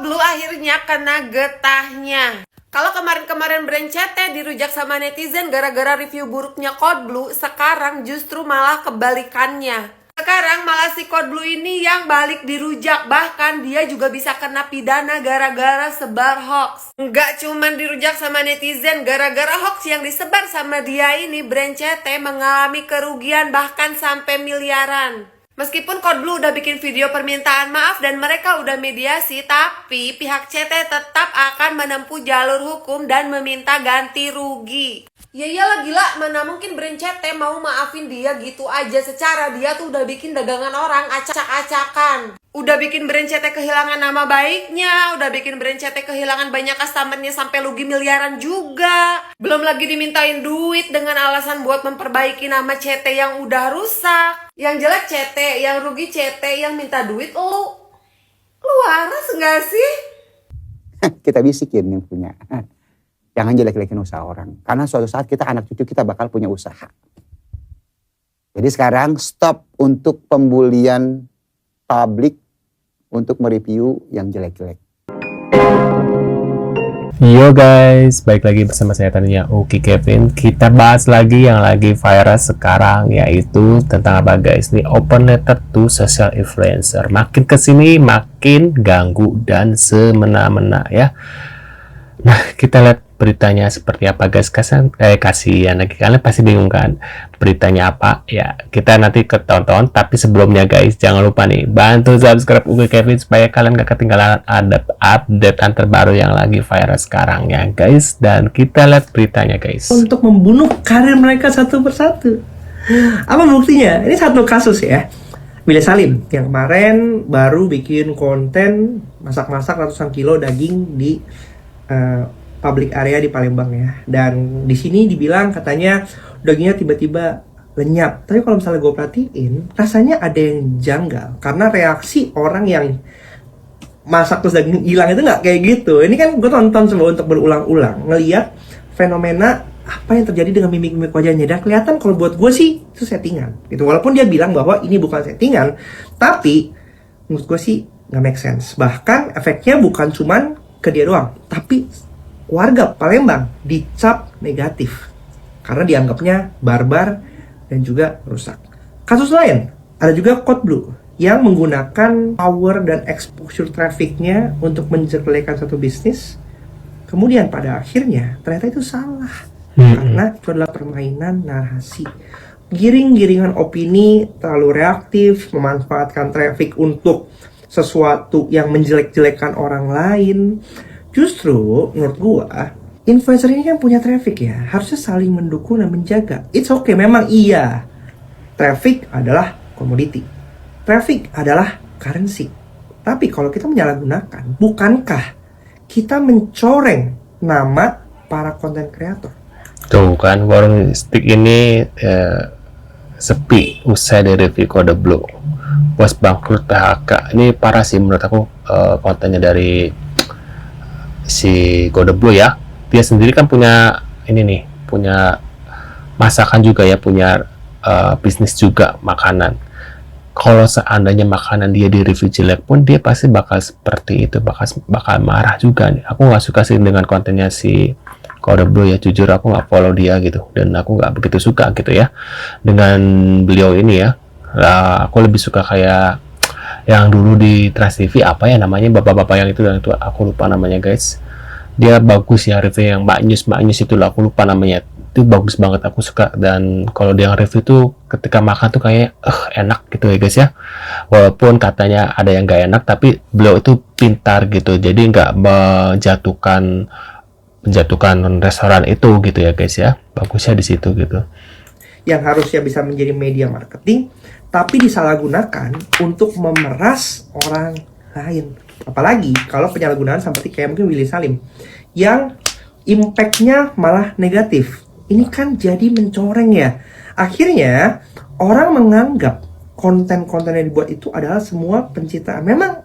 Coldblue akhirnya kena getahnya. Kalau kemarin-kemarin brand CT dirujak sama netizen gara-gara review buruknya Coldblue, sekarang justru malah kebalikannya. Sekarang malah si Coldblue ini yang balik dirujak. Bahkan dia juga bisa kena pidana gara-gara sebar hoax. Nggak cuman dirujak sama netizen, gara-gara hoax yang disebar sama dia ini, brand CT mengalami kerugian bahkan sampai miliaran. Meskipun Coldblue udah bikin video permintaan maaf dan mereka udah mediasi, tapi pihak CT tetap akan menempuh jalur hukum dan meminta ganti rugi. Ya iyalah gila, mana mungkin brand CT mau maafin dia gitu aja. Secara dia tuh udah bikin dagangan orang acak-acakan. Udah bikin brand CT kehilangan nama baiknya, udah bikin brand CT kehilangan banyak customernya sampai rugi miliaran juga. Belum lagi dimintain duit dengan alasan buat memperbaiki nama CT yang udah rusak. Yang jelek CT, yang rugi CT, yang minta duit lu waras gak sih? Kita bisikin yang punya. Jangan jelek-jelekin usaha orang. Karena suatu saat kita anak cucu kita bakal punya usaha. Jadi sekarang stop untuk pembulian publik untuk mereview yang jelek-jelek. Yo guys, balik lagi bersama saya tadinya Oki Kevin. Kita bahas lagi yang lagi viral sekarang, yaitu tentang apa guys? Ini open letter to social influencer. Makin kesini makin ganggu dan semena-mena ya. Nah, kita lihat beritanya seperti apa guys. Kasihan lagi, kalian pasti bingung kan beritanya apa ya. Kita nanti ketonton, tapi sebelumnya guys jangan lupa nih bantu subscribe Oki Kevin supaya kalian gak ketinggalan ada update terbaru yang lagi viral sekarang ya guys. Dan kita lihat beritanya guys. Untuk membunuh karir mereka satu persatu. Apa buktinya? Ini satu kasus ya. Willy Salim yang kemarin baru bikin konten masak-masak ratusan kilo daging di public area di Palembang ya. Dan di sini dibilang katanya dagingnya tiba-tiba lenyap. Tapi kalau misalnya gue perhatiin, rasanya ada yang janggal. Karena reaksi orang yang masak terus daging hilang itu nggak kayak gitu. Ini kan gue tonton coba untuk berulang-ulang. Ngeliat fenomena apa yang terjadi dengan mimik-mimik wajahnya. Dan kelihatan kalau buat gue sih itu settingan. Gitu. Walaupun dia bilang bahwa ini bukan settingan. Tapi menurut gue sih nggak make sense. Bahkan efeknya bukan cuman ke dia doang. Tapi warga Palembang dicap negatif karena dianggapnya barbar dan juga rusak. Kasus lain ada juga Coldblue yang menggunakan power dan exposure trafficnya untuk menjelekkan satu bisnis. Kemudian pada akhirnya ternyata itu salah karena itu adalah permainan narasi. Giring-giringan opini terlalu reaktif, memanfaatkan traffic untuk sesuatu yang menjelek-jelekan orang lain. Justru menurut gua influencer ini kan punya traffic ya, harusnya saling mendukung dan menjaga. It's okay, memang iya, traffic adalah komoditi, traffic adalah currency. Tapi kalau kita menyalahgunakan, bukankah kita mencoreng nama para konten kreator? Tuh kan, warung stick ini sepi usai dari review Coldblue. Bos bangkrut PHK. Ini parah sih menurut aku kontennya dari si Coldblue ya. Dia sendiri kan punya ini nih, punya masakan juga ya, punya bisnis juga makanan. Kalau seandainya makanan dia di review jelek pun dia pasti bakal seperti itu, bakal marah juga nih. Aku nggak suka sih dengan kontennya si Coldblue ya, jujur aku nggak follow dia gitu, dan aku nggak begitu suka gitu ya dengan beliau ini ya. Aku lebih suka kayak yang dulu di Trans TV, apa ya namanya, bapak-bapak yang itu, dan itu aku lupa namanya guys. Dia bagus ya review yang Mbak News itu lah, aku lupa namanya. Itu bagus banget, aku suka. Dan kalau dia review tuh ketika makan tuh kayak enak gitu ya guys ya. Walaupun katanya ada yang gak enak, tapi beliau itu pintar gitu, jadi nggak menjatuhkan restoran itu gitu ya guys ya. Bagusnya di situ gitu. Yang harusnya bisa menjadi media marketing, tapi disalahgunakan untuk memeras orang lain. Apalagi kalau penyalahgunaan seperti kayak mungkin Willy Salim yang impact-nya malah negatif. Ini kan jadi mencoreng ya. Akhirnya orang menganggap konten-konten yang dibuat itu adalah semua pencitraan. Memang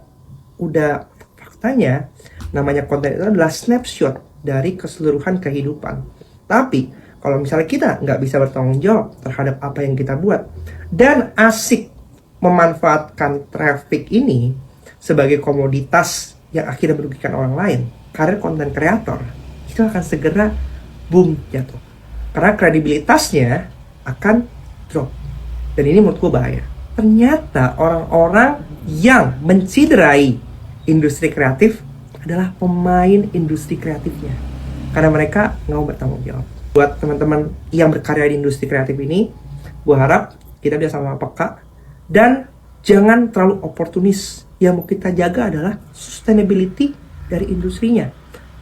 udah faktanya namanya konten itu adalah snapshot dari keseluruhan kehidupan. Tapi kalau misalnya kita nggak bisa bertanggung jawab terhadap apa yang kita buat dan asik memanfaatkan traffic ini sebagai komoditas yang akhirnya merugikan orang lain, karir konten kreator itu akan segera boom jatuh. Karena kredibilitasnya akan drop. Dan ini menurut gue bahaya. Ternyata orang-orang yang menciderai industri kreatif adalah pemain industri kreatifnya. Karena mereka nggak mau bertanggung jawab. Buat teman-teman yang berkarya di industri kreatif ini, gue harap kita bisa sama-sama peka dan jangan terlalu oportunis. Yang mau kita jaga adalah sustainability dari industrinya.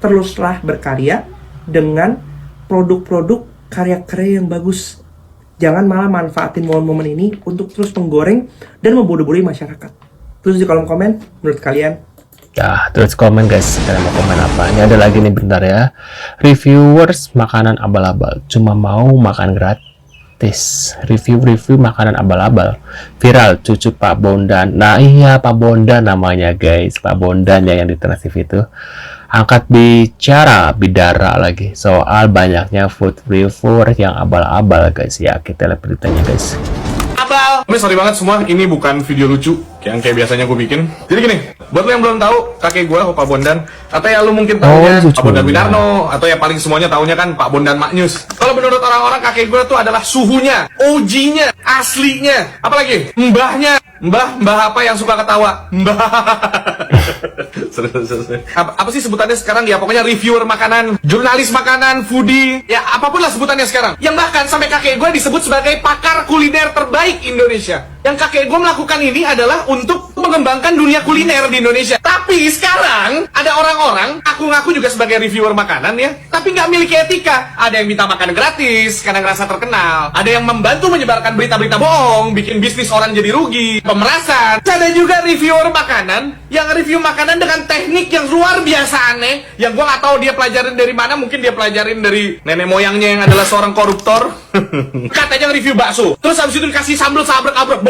Teruslah berkarya dengan produk-produk karya-karya yang bagus. Jangan malah manfaatin momen-momen ini untuk terus menggoreng dan membodoh-bodohi masyarakat. Terus di kolom komen, menurut kalian? Nah, terus komen guys, kalian mau komen apa? Ini ada lagi nih, bentar ya. Reviewers makanan abal-abal, cuma mau makan gratis. Review makanan abal-abal. Viral, cucu Pak Bondan. Nah iya, Pak Bondan namanya guys. Pak Bondan ya yang di Trans TV itu. Angkat bicara bidara lagi soal banyaknya food reviewer yang abal-abal guys. Ya, kita lihat beritanya guys. Abal. Sorry banget semua, ini bukan video lucu yang kayak biasanya gue bikin. Jadi gini, buat lo yang belum tahu, kakek gue Pak Bondan, atau ya lo mungkin tahunya Pak Bondan Winarno, atau ya paling semuanya tahunya kan Pak Bondan Maknyus. Kalau menurut orang-orang kakek gue tuh adalah suhunya, OG-nya, aslinya, apalagi mbahnya. Mbah apa yang suka ketawa? Mbah. Apa sih sebutannya sekarang ya? Pokoknya reviewer makanan, jurnalis makanan, foodie, ya apapun lah sebutannya sekarang. Yang bahkan sampai kakek gue disebut sebagai pakar kuliner terbaik Indonesia. Yang kakek gue melakukan ini adalah untuk mengembangkan dunia kuliner di Indonesia. Tapi sekarang ada orang-orang ngaku-ngaku juga sebagai reviewer makanan ya, tapi nggak miliki etika. Ada yang minta makan gratis karena ngerasa terkenal. Ada yang membantu menyebarkan berita-berita bohong, bikin bisnis orang jadi rugi, pemerasan. Ada juga reviewer makanan yang review makanan dengan teknik yang luar biasa aneh, yang gue nggak tahu dia pelajarin dari mana. Mungkin dia pelajarin dari nenek moyangnya yang adalah seorang koruptor. Katanya review bakso, terus habis itu dikasih sambal sabrek-abrek,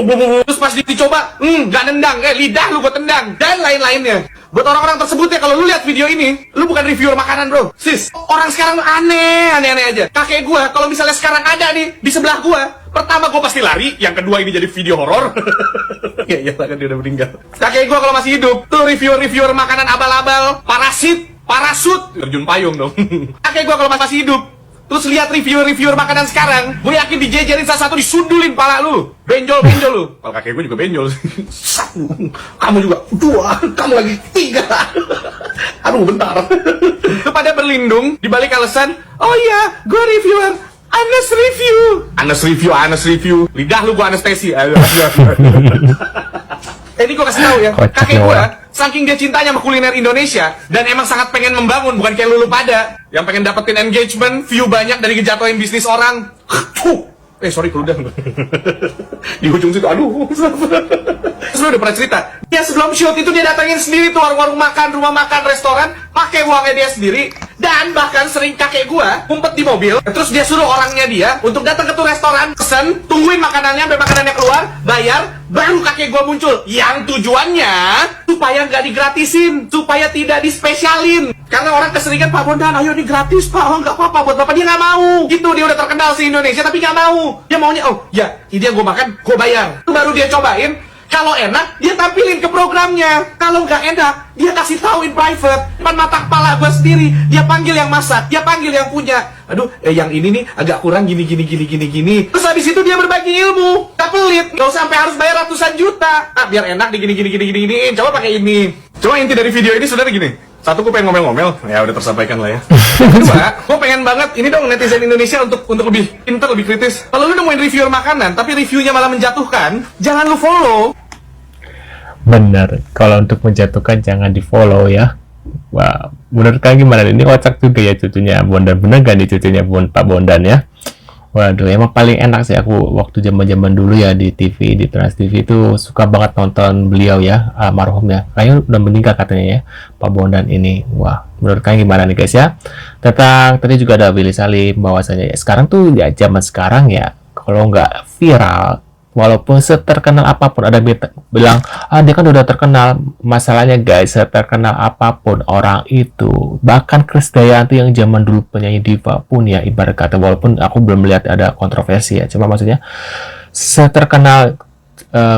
terus pas dicoba, nggak nendang, lidah lu gue tendang, dan lain-lainnya. Buat orang-orang tersebut ya, kalau lu lihat video ini, lu bukan reviewer makanan bro, sis. Orang sekarang aneh aja. Kakek gue, kalau misalnya sekarang ada nih di sebelah gue, pertama gue pasti lari, yang kedua ini jadi video horor. Ya iyalah kan dia udah meninggal. Kakek gue kalau masih hidup, tuh reviewer makanan abal-abal, parasut, terjun payung dong. Kakek gue kalau masih hidup, terus lihat reviewer makanan sekarang, gue yakin dijejerin salah satu, disundulin pala lu. Benjol lu. Kalau kakek gue juga benjol. Satu, kamu juga dua, kamu lagi tiga. Aduh bentar. Lu pada berlindung di balik alasan, oh iya, gue reviewer. Honest review. Lidah lu gue anestesi. Ini gue kasih tahu ya, kakek gue saking dia cintanya sama kuliner Indonesia dan emang sangat pengen membangun, bukan kayak lu pada yang pengen dapetin engagement, view banyak dari ngejatuhin bisnis orang. Sorry kalau udah di ujung situ, aduh. Terus lu udah pernah cerita, dia sebelum shoot itu dia datangin sendiri tuh warung-warung makan, rumah makan, restoran, pakai uangnya dia sendiri. Dan bahkan sering kakek gua ngumpet di mobil, terus dia suruh orangnya dia untuk datang ke tuh restoran, pesen, tungguin makanannya sampai makanannya keluar, bayar, baru kakek gua muncul. Yang tujuannya supaya nggak digratisin, supaya tidak dispesialin. Karena orang keseringan, Pak Bondan, ayo nih gratis Pak, oh nggak apa-apa buat Bapak. Dia nggak mau. Gitu, dia udah terkenal di Indonesia tapi nggak mau. Dia maunya, oh ya, ini dia gua makan, gua bayar. Itu baru dia cobain. Kalau enak, dia tampilin ke programnya. Kalau nggak enak, dia kasih tahu in private. Depan mata kepala gue sendiri. Dia panggil yang masak, dia panggil yang punya. Aduh, yang ini nih agak kurang gini. Terus habis itu dia berbagi ilmu. Gak pelit, nggak usah sampai harus bayar ratusan juta. Biar enak di gini. Coba pakai ini. Coba inti dari video ini saudara gini. Satu, gue pengen ngomel-ngomel, ya udah tersampaikan lah ya. Kedua, gue pengen banget ini dong netizen Indonesia untuk lebih pintar, lebih kritis. Kalau lu nemuin reviewer makanan, tapi reviewnya malah menjatuhkan, jangan lu follow. Bener, kalau untuk menjatuhkan jangan di follow ya. Wah, menurut kalian gimana? Ini kocak juga ya cucunya Bondan. Bener gak nih cucunya Pak Bondan ya? Waduh, emang paling enak sih aku waktu zaman dulu ya di TV, di Trans TV itu suka banget nonton beliau ya, almarhum ya. Kayaknya udah meninggal katanya ya, Pak Bondan ini. Wah, menurut kalian gimana nih guys ya? Tentang tadi juga ada Willy Salim bahwasanya ya, sekarang tuh ya zaman sekarang ya, kalau nggak viral, walaupun seterkenal apapun, ada bilang, dia kan udah terkenal. Masalahnya guys, seterkenal apapun orang itu, bahkan Krisdayanti yang zaman dulu penyanyi diva pun ya, ibarat kata, walaupun aku belum melihat ada kontroversi ya, cuma maksudnya seterkenal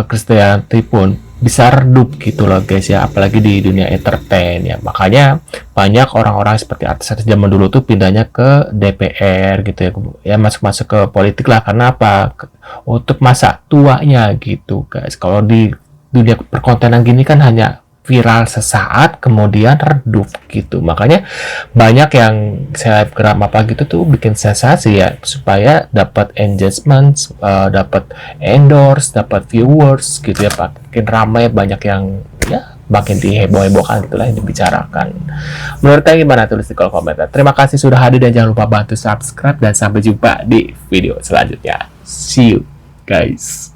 Krisdayanti pun bisa redup gitu loh guys ya, apalagi di dunia entertain ya. Makanya banyak orang-orang seperti artis-artis zaman dulu tuh pindahnya ke DPR gitu ya, masuk-masuk ke politik lah. Karena apa? Untuk masa tuanya gitu guys. Kalau di dunia perkontenan gini kan hanya viral sesaat kemudian redup gitu. Makanya banyak yang selebgram apa gitu tuh bikin sensasi ya, supaya dapat engagement, dapat endorse, dapat viewers gitu ya, makin ramai, banyak yang ya makin diheboh-hebohkan gitulah, yang dibicarakan. Menurut kalian gimana? Tulis di kolom komentar. Terima kasih sudah hadir dan jangan lupa bantu subscribe, dan sampai jumpa di video selanjutnya. See you guys.